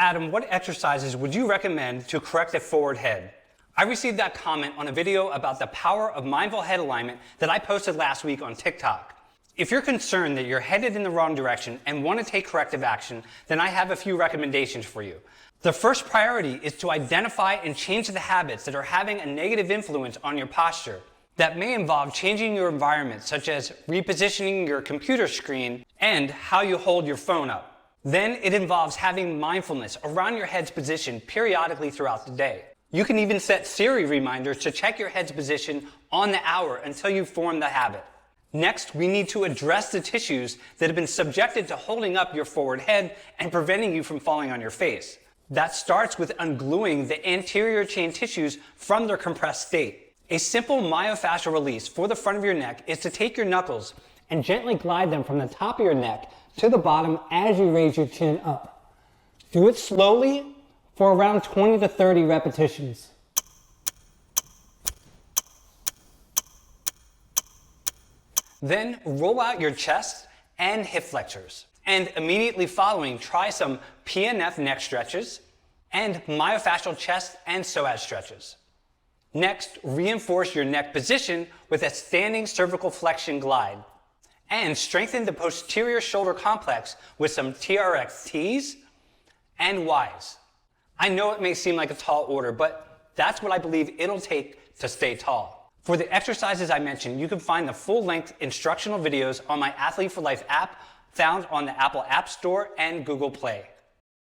Adam, what exercises would you recommend to correct a forward head? I received that comment on a video about the power of mindful head alignment that I posted last week on TikTok. If you're concerned that you're headed in the wrong direction and want to take corrective action, then I have a few recommendations for you. The first priority is to identify and change the habits that are having a negative influence on your posture. That may involve changing your environment, such as repositioning your computer screen and how you hold your phone up. Then it involves having mindfulness around your head's position periodically throughout the day. You can even set Siri reminders to check your head's position on the hour until you form the habit. Next, we need to address the tissues that have been subjected to holding up your forward head and preventing you from falling on your face. That starts with ungluing the anterior chain tissues from their compressed state. A simple myofascial release for the front of your neck is to take your knuckles and gently glide them from the top of your neck to the bottom as you raise your chin up. Do it slowly for around 20 to 30 repetitions. Then roll out your chest and hip flexors. And immediately following, try some PNF neck stretches and myofascial chest and psoas stretches. Next, reinforce your neck position with a standing cervical flexion glide. And strengthen the posterior shoulder complex with some TRX T's and Y's. I know it may seem like a tall order, but that's what I believe it'll take to stay tall. For the exercises I mentioned, you can find the full-length instructional videos on my Athlete for Life app found on the Apple App Store and Google Play.